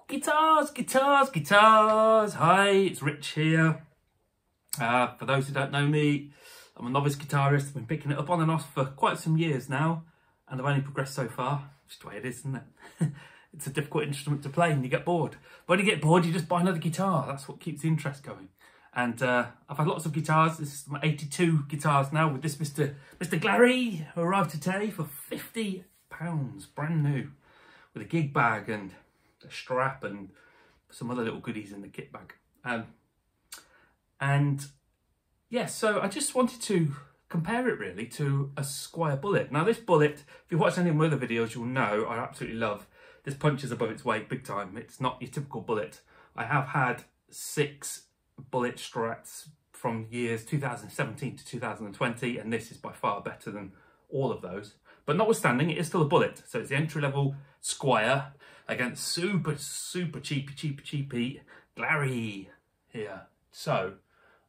Guitars, guitars, guitars. Hi, it's Rich here. For those who don't know me, I'm a novice guitarist. I've been picking it up on and off for quite some years now, and I've only progressed so far. Just the way it is, isn't it? It's a difficult instrument to play and you get bored. But when you get bored, you just buy another guitar. That's what keeps the interest going. And I've had lots of guitars. This is my 82 guitars now with this Mr. Glarry, who arrived today for £50, brand new, with a gig bag and a strap and some other little goodies in the kit bag. And yeah, so I just wanted to compare it really to a Squier Bullet. Now this Bullet, if you watch any of my other videos, you'll know I absolutely love. This punches above its weight big time. It's not your typical Bullet. I have had 6 Bullet Strats from years 2017 to 2020, and this is by far better than all of those. But notwithstanding, it is still a Bullet. So it's the entry-level Squier against super cheapy Glarry here. So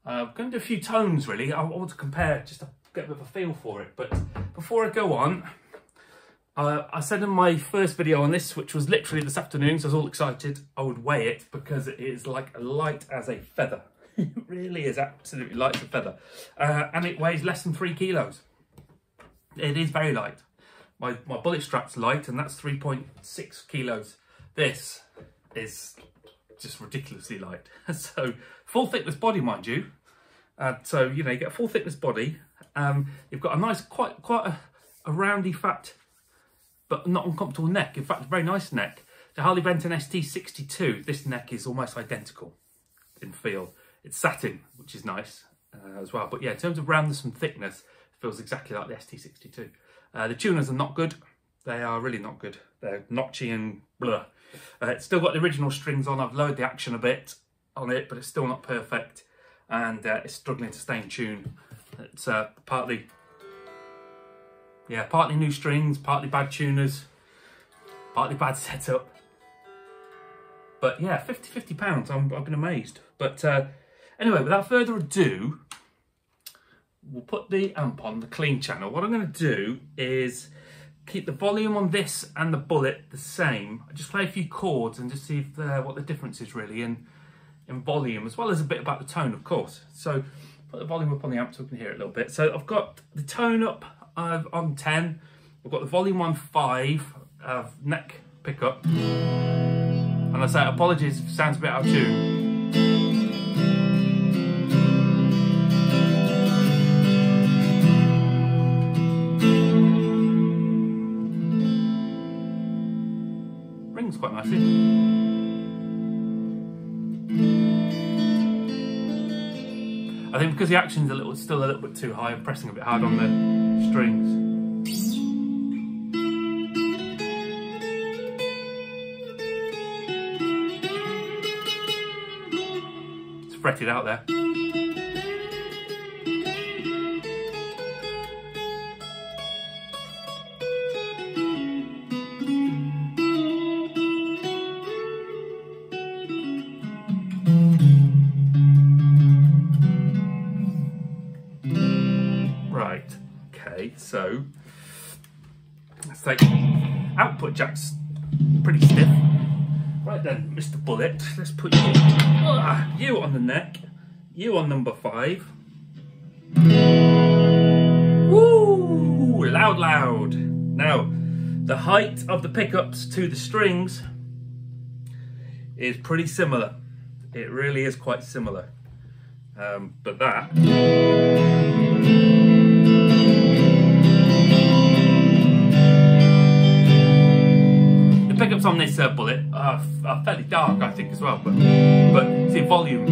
I'm going to do a few tones really. I want to compare just to get a bit of a feel for it. But before I go on, I said in my first video on this, which was literally this afternoon, so I was all excited, I would weigh it because it is like light as a feather. It really is absolutely light as a feather. And it weighs less than 3 kilos. It is very light. My Bullet Strat's light, and that's 3.6 kilos. This is just ridiculously light. So full thickness body, mind you. So, you know, you get a full thickness body. You've got a nice, quite a roundy, fat, but not uncomfortable neck. In fact, a very nice neck. The Harley Benton ST62, this neck is almost identical in feel. It's satin, which is nice as well. But yeah, in terms of roundness and thickness, it feels exactly like the ST62. The tuners are not good. They are really not good. They're notchy and blah. It's still got the original strings on. I've lowered the action a bit on it, but it's still not perfect. And it's struggling to stay in tune. It's partly new strings, partly bad tuners, partly bad setup. But yeah, £50. I've been amazed. But anyway, without further ado, we'll put the amp on the clean channel. What I'm going to do is keep the volume on this and the Bullet the same. I just play a few chords and just see if what the difference is really in volume, as well as a bit about the tone, of course. So put the volume up on the amp so we can hear it a little bit. So I've got the tone up on 10. I've got the volume on 5, neck pickup. And I say apologies if it sounds a bit out of tune. Rings quite nicely. I think because the action's still a little bit too high, I'm pressing a bit hard on the strings. It's fretted out there. Right, okay, so let's take output jack's pretty stiff. Right then, Mr. Bullet, let's put you on the neck, you on number 5. Woo! Loud. Now, the height of the pickups to the strings is pretty similar. It really is quite similar. But that... The pickups on this Bullet are fairly dark, I think, as well, but see, volume.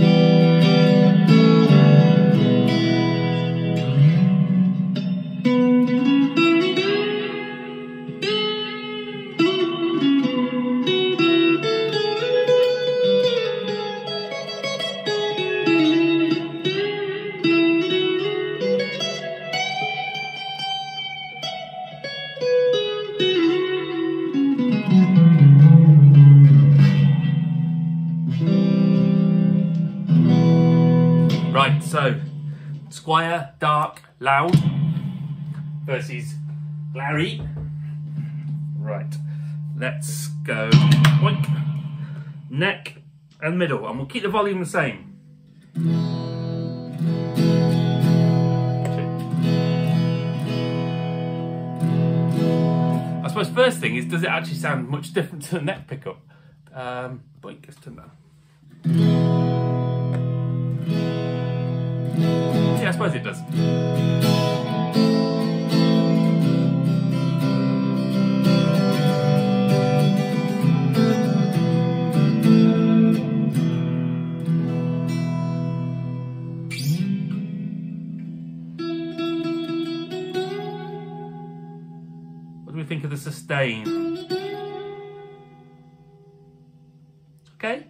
Right, so Squier, dark, loud versus Glarry. Right, let's go. Boink. neck and middle, and we'll keep the volume the same. I suppose first thing is, does it actually sound much different to the neck pickup? Boink, let's turn that. Yeah, I suppose it does. What do we think of the sustain? Okay.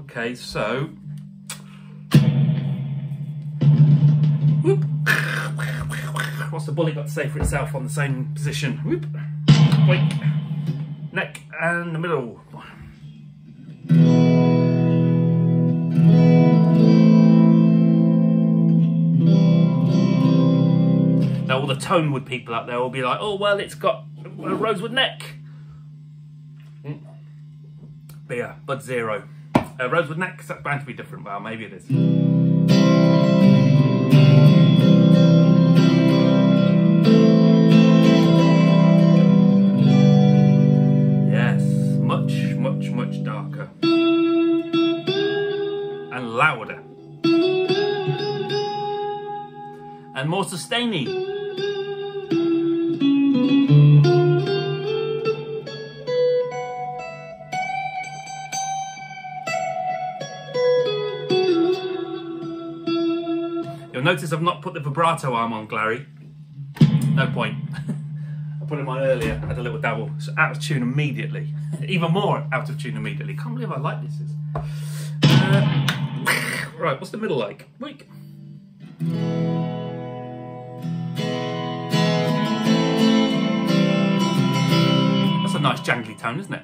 Okay, so whoop. What's the bullet got to say for itself on the same position? Whoop. Wait. Neck and the middle. Now all the Tonewood people out there will be like, oh well, it's got a rosewood neck. Beer, but zero. Rosewood neck, that's bound to be different. Well, maybe it is. Yes, much darker. And louder. And more sustainy. You'll notice I've not put the vibrato arm on Glarry. No point. I put it on earlier, had a little dabble. So out of tune immediately. Even more out of tune immediately. Can't believe I like this. Right, what's the middle like? Weak. That's a nice jangly tone, isn't it?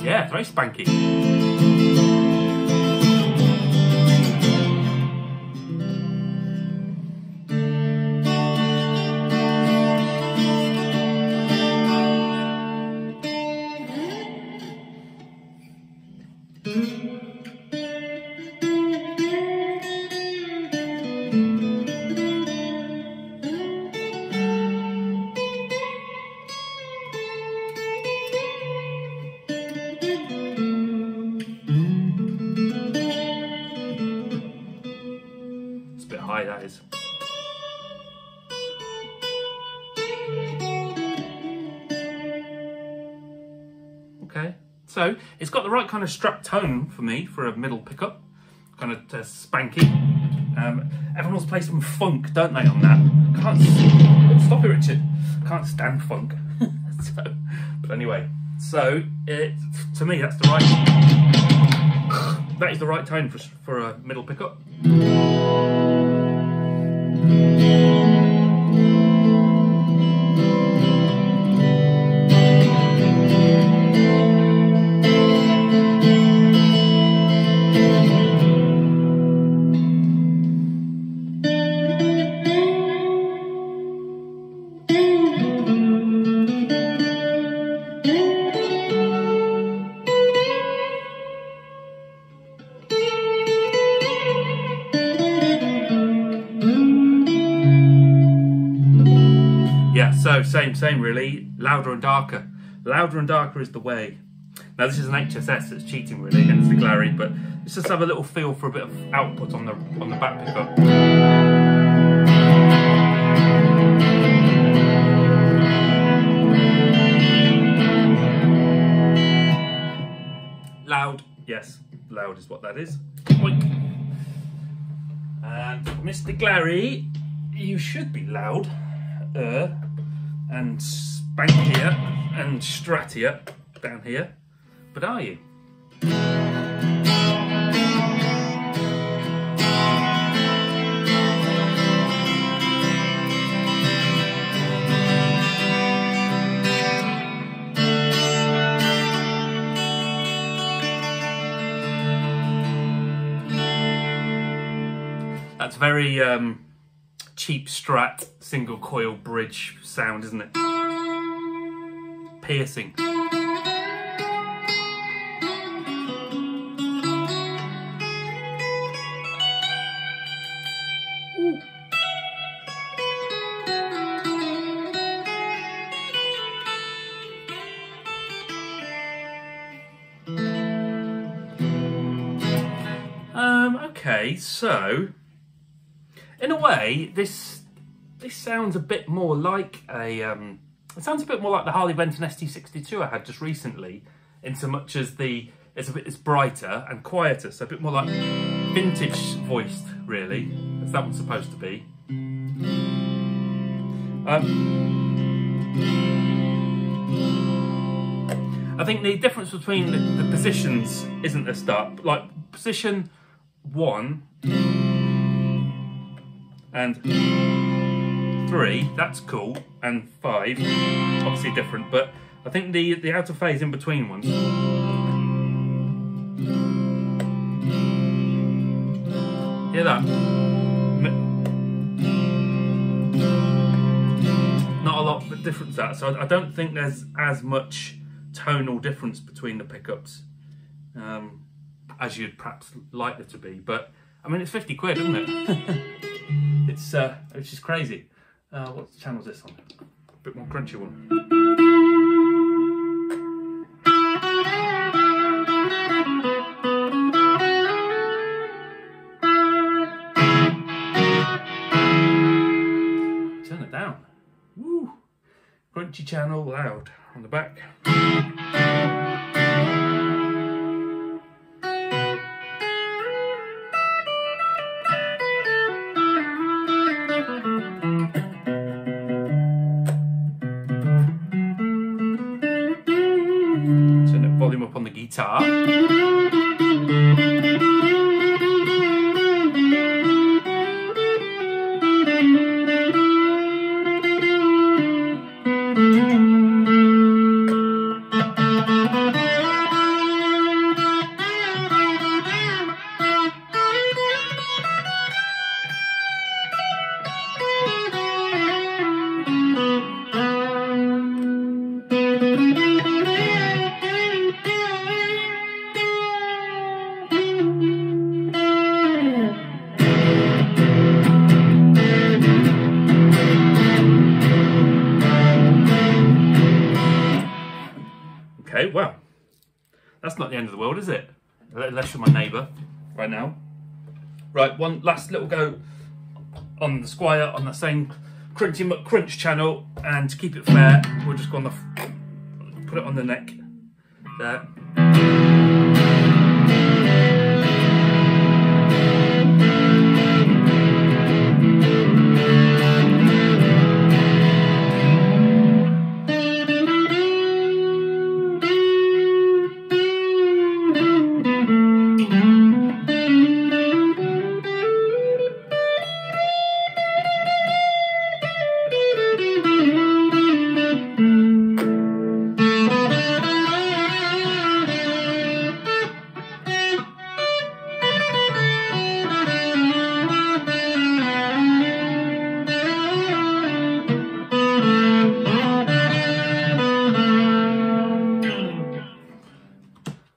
Yeah, very spanky. High that is. Okay, so it's got the right kind of Strat tone for me for a middle pickup, kind of spanky. Everyone wants to play some funk, don't they, on that? Can't stop it, Richard. Can't stand funk. So, but anyway, so to me that's the right. That is the right tone for a middle pickup. Yeah, so same really, louder and darker. Louder and darker is the way. Now this is an HSS that's cheating really against the Glarry, but let's just have a little feel for a bit of output on the back pickup. Loud, yes, loud is what that is. Boink. And Mr. Glarry you should be loud and spankier and strattier down here, but are you? That's very cheap Strat single coil bridge sound, isn't it? Piercing. Ooh. Okay, so in a way, this sounds a bit more like a it sounds a bit more like the Harley Benton ST62 I had just recently, in so much as it's brighter and quieter, so a bit more like vintage voiced, really, as that one's supposed to be. I think the difference between the positions isn't a start. Like position 1 and 3, that's cool, and 5, obviously different, but I think the outer phase in between ones. Hear that? Not a lot of difference that, so I don't think there's as much tonal difference between the pickups as you'd perhaps like there to be, but I mean, it's 50 quid, isn't it? Which is crazy. What channel is this on? A bit more crunchy one. Turn it down. Woo! Crunchy channel loud on the back. Volume up on the guitar. Okay, well, that's not the end of the world, is it? Unless you're my neighbour right now. Right, one last little go on the Squier on the same Crunchy McCrunch channel, and to keep it fair, we'll just go on put it on the neck there.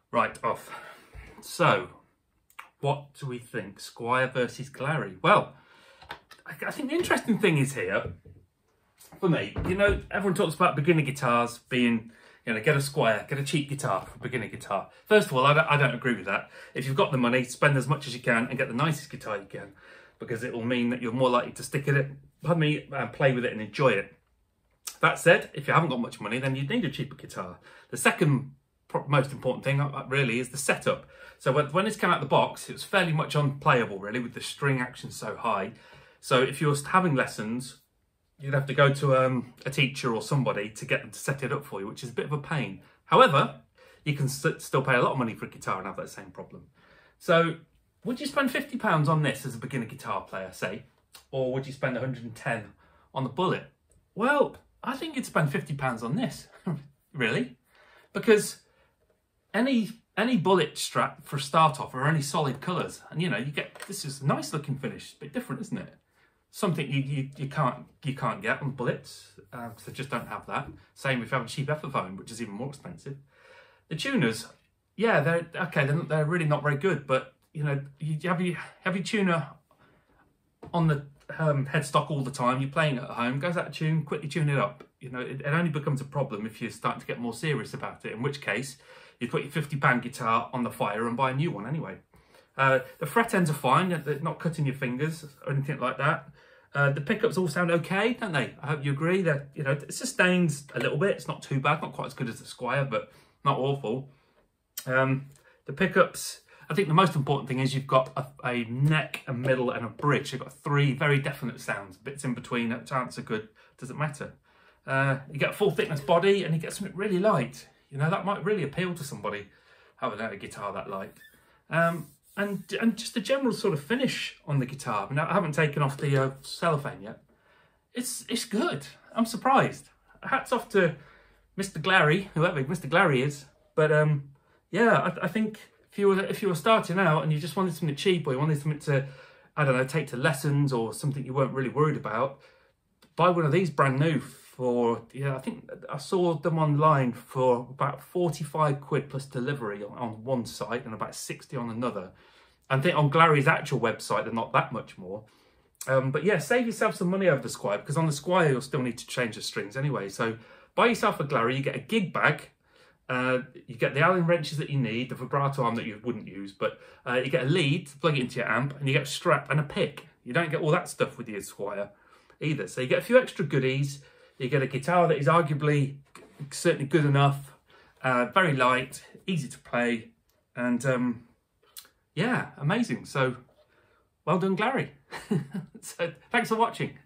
Right, off. So, what do we think? Squier versus Glarry? Well, I think the interesting thing is here, for me, you know, everyone talks about beginner guitars being, you know, get a Squier, get a cheap guitar for a beginner guitar. First of all, I don't agree with that. If you've got the money, spend as much as you can and get the nicest guitar you can, because it will mean that you're more likely to stick at it, play with it and enjoy it. That said, if you haven't got much money, then you need a cheaper guitar. The second most important thing really is the setup. So when this came out of the box, it was fairly much unplayable really, with the string action so high. So if you're having lessons, you'd have to go to a teacher or somebody to get them to set it up for you, which is a bit of a pain. However, you can still pay a lot of money for a guitar and have that same problem. So would you spend £50 on this as a beginner guitar player, say? Or would you spend 110 on the Bullet? Well, I think you'd spend £50 on this, really. Because any Bullet Strat for a start off are only solid colours. And you know, you get, this is a nice looking finish, a bit different, isn't it? Something you can't get on Bullets, because they just don't have that. Same if you have a cheap Epiphone, which is even more expensive. The tuners, yeah, they're really not very good, but you know, you have your tuner on the headstock all the time, you're playing it at home, goes out of tune, quickly tune it up. You know, it only becomes a problem if you're starting to get more serious about it, in which case you put your £50 guitar on the fire and buy a new one anyway. The fret ends are fine, they're not cutting your fingers or anything like that. The pickups all sound okay, don't they? I hope you agree that, you know, it sustains a little bit. It's not too bad, not quite as good as the Squier, but not awful. The pickups, I think the most important thing is you've got a neck, a middle and a bridge. You've got 3 very definite sounds. Bits in between that chance are good, doesn't matter. You get a full thickness body and you get something really light. You know, that might really appeal to somebody, having a guitar that light. And just the general sort of finish on the guitar. I mean, I haven't taken off the cellophane yet. It's good. I'm surprised. Hats off to Mr. Glarry, whoever Mr. Glarry is. But yeah, I think if you were starting out and you just wanted something cheap, or you wanted something to, I don't know, take to lessons or something you weren't really worried about, buy one of these brand new for, yeah, I think I saw them online for about 45 quid plus delivery on one site and about 60 on another. I think on Glarry's actual website they're not that much more. But yeah, save yourself some money over the Squier, because on the Squier you'll still need to change the strings anyway. So buy yourself a Glarry, you get a gig bag, you get the Allen wrenches that you need, the vibrato arm that you wouldn't use, but you get a lead to plug it into your amp, and you get a strap and a pick. You don't get all that stuff with your Squier either. So you get a few extra goodies. You get a guitar that is arguably certainly good enough, very light, easy to play, and yeah, amazing. So well done, Glarry. So thanks for watching.